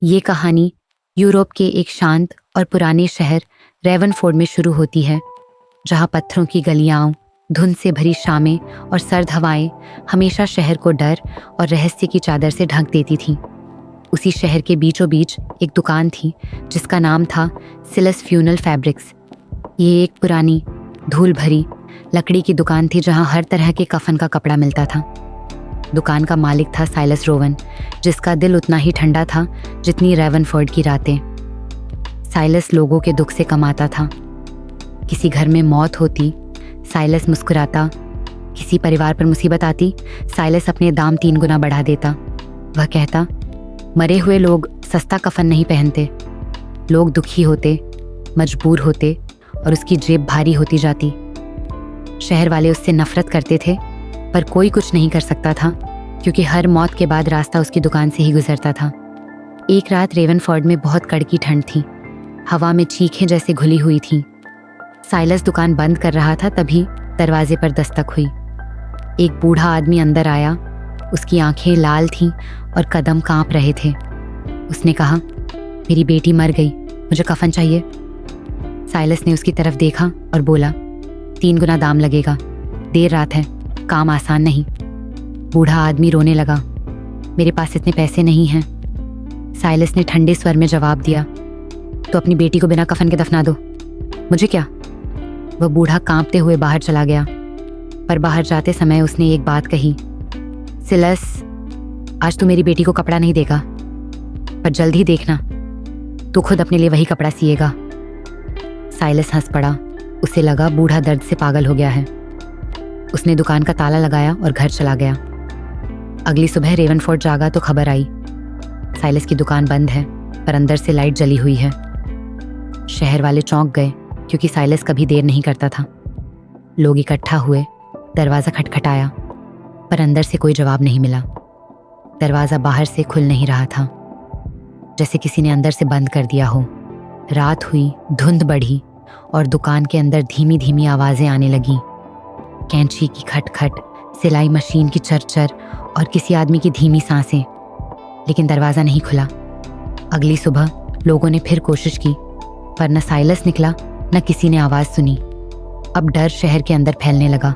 ये कहानी यूरोप के एक शांत और पुराने शहर रेवनफोर्ड में शुरू होती है, जहाँ पत्थरों की गलियां, धुंध से भरी शामें और सर्द हवाएं हमेशा शहर को डर और रहस्य की चादर से ढक देती थीं। उसी शहर के बीचों बीच एक दुकान थी जिसका नाम था सिलस फ्यूनल फैब्रिक्स। ये एक पुरानी, धूल भरी लकड़ी की दुकान थी जहाँ हर तरह के कफन का कपड़ा मिलता था। दुकान का मालिक था साइलस रोवन, जिसका दिल उतना ही ठंडा था जितनी रेवनफोर्ड की रातें। साइलस लोगों के दुख से कमाता था। किसी घर में मौत होती, साइलस मुस्कुराता। किसी परिवार पर मुसीबत आती, साइलस अपने दाम 3 गुना बढ़ा देता। वह कहता, मरे हुए लोग सस्ता कफन नहीं पहनते। लोग दुखी होते, मजबूर होते और उसकी जेब भारी होती जाती। शहर वाले उससे नफरत करते थे, पर कोई कुछ नहीं कर सकता था, क्योंकि हर मौत के बाद रास्ता उसकी दुकान से ही गुजरता था। एक रात रेवनफोर्ड में बहुत कड़की ठंड थी। हवा में चीखें जैसे घुली हुई थीं। साइलस दुकान बंद कर रहा था, तभी दरवाजे पर दस्तक हुई। एक बूढ़ा आदमी अंदर आया। उसकी आंखें लाल थीं और कदम कांप रहे थे। उसने कहा, मेरी बेटी मर गई, मुझे कफन चाहिए। साइलस ने उसकी तरफ देखा और बोला, 3 गुना दाम लगेगा। देर रात है, काम आसान नहीं। बूढ़ा आदमी रोने लगा, मेरे पास इतने पैसे नहीं हैं। साइलस ने ठंडे स्वर में जवाब दिया, तो अपनी बेटी को बिना कफन के दफना दो, मुझे क्या। वह बूढ़ा कांपते हुए बाहर चला गया, पर बाहर जाते समय उसने एक बात कही, सिलस, आज तू मेरी बेटी को कपड़ा नहीं देगा, पर जल्द ही देखना तू खुद अपने लिए वही कपड़ा सिएगा। साइलस हंस पड़ा। उसे लगा बूढ़ा दर्द से पागल हो गया है। उसने दुकान का ताला लगाया और घर चला गया। अगली सुबह रेवनफोर्ड जागा तो खबर आई, साइलस की दुकान बंद है, पर अंदर से लाइट जली हुई है। शहर वाले चौंक गए, क्योंकि साइलस कभी देर नहीं करता था। लोग इकट्ठा हुए, दरवाज़ा खटखटाया, पर अंदर से कोई जवाब नहीं मिला। दरवाज़ा बाहर से खुल नहीं रहा था, जैसे किसी ने अंदर से बंद कर दिया हो। रात हुई, धुंध बढ़ी और दुकान के अंदर धीमी धीमी आवाज़ें आने लगीं। कैंची की खटखट, सिलाई मशीन की चरचर और किसी आदमी की धीमी सांसें। लेकिन दरवाज़ा नहीं खुला। अगली सुबह लोगों ने फिर कोशिश की, पर न साइलस निकला, न किसी ने आवाज़ सुनी। अब डर शहर के अंदर फैलने लगा।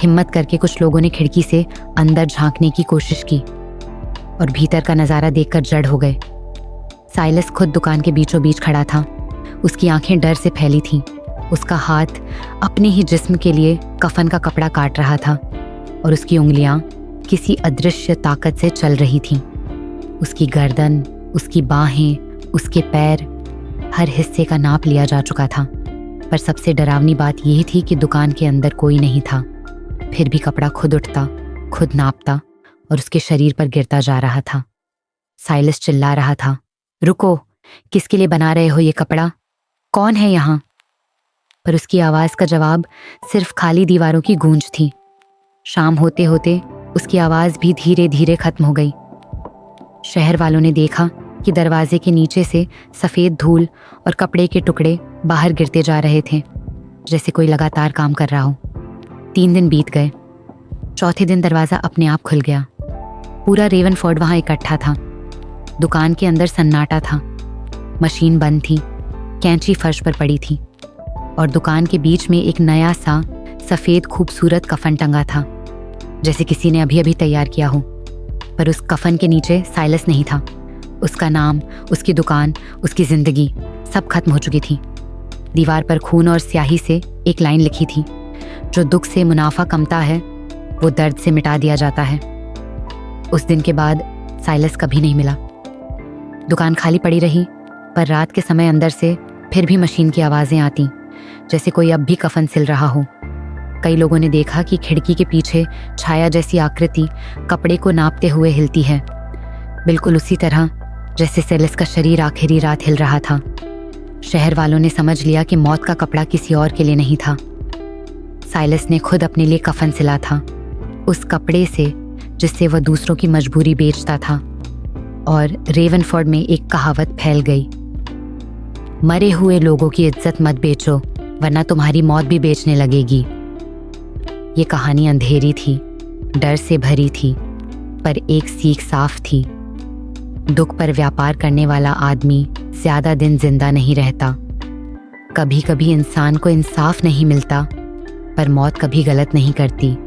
हिम्मत करके कुछ लोगों ने खिड़की से अंदर झांकने की कोशिश की, और भीतर का नज़ारा देखकर जड़ हो गए। साइलस खुद दुकान के बीचों बीच खड़ा था। उसकी आंखें डर से फैली थीं। उसका हाथ अपने ही जिस्म के लिए कफन का कपड़ा काट रहा था, और उसकी उंगलियां किसी अदृश्य ताकत से चल रही थीं। उसकी गर्दन, उसकी बाहें, उसके पैर, हर हिस्से का नाप लिया जा चुका था। पर सबसे डरावनी बात यह थी कि दुकान के अंदर कोई नहीं था। फिर भी कपड़ा खुद उठता, खुद नापता और उसके शरीर पर गिरता जा रहा था। साइलस चिल्ला रहा था, रुको, किसके लिए बना रहे हो ये कपड़ा? कौन है यहाँ? पर उसकी आवाज़ का जवाब सिर्फ खाली दीवारों की गूंज थी। शाम होते होते उसकी आवाज़ भी धीरे धीरे खत्म हो गई। शहर वालों ने देखा कि दरवाजे के नीचे से सफ़ेद धूल और कपड़े के टुकड़े बाहर गिरते जा रहे थे, जैसे कोई लगातार काम कर रहा हो। 3 दिन बीत गए। चौथे दिन दरवाज़ा अपने आप खुल गया। पूरा रेवनफोर्ड वहाँ इकट्ठा था। दुकान के अंदर सन्नाटा था। मशीन बंद थी, कैंची फर्श पर पड़ी थी, और दुकान के बीच में एक नया सा सफ़ेद खूबसूरत कफन टंगा था, जैसे किसी ने अभी अभी तैयार किया हो। पर उस कफन के नीचे साइलस नहीं था। उसका नाम, उसकी दुकान, उसकी ज़िंदगी सब खत्म हो चुकी थी। दीवार पर खून और स्याही से एक लाइन लिखी थी, जो दुख से मुनाफा कमता है, वो दर्द से मिटा दिया जाता है। उस दिन के बाद साइलस कभी नहीं मिला। दुकान खाली पड़ी रही, पर रात के समय अंदर से फिर भी मशीन की आवाज़ें आती, जैसे कोई अब भी कफन सिल रहा हो। कई लोगों ने देखा कि खिड़की के पीछे छाया जैसी आकृति कपड़े को नापते हुए हिलती है, बिल्कुल उसी तरह जैसे साइलस का शरीर आखिरी रात हिल रहा था। शहर वालों ने समझ लिया कि मौत का कपड़ा किसी और के लिए नहीं था। साइलस ने खुद अपने लिए कफन सिला था, उस कपड़े से जिससे वह दूसरों की मजबूरी बेचता था। और रेवनफोर्ड में एक कहावत फैल गई, मरे हुए लोगों की इज्जत मत बेचो, वरना तुम्हारी मौत भी बेचने लगेगी। ये कहानी अंधेरी थी, डर से भरी थी, पर एक सीख साफ थी, दुख पर व्यापार करने वाला आदमी ज्यादा दिन जिंदा नहीं रहता। कभी कभी इंसान को इंसाफ नहीं मिलता, पर मौत कभी गलत नहीं करती।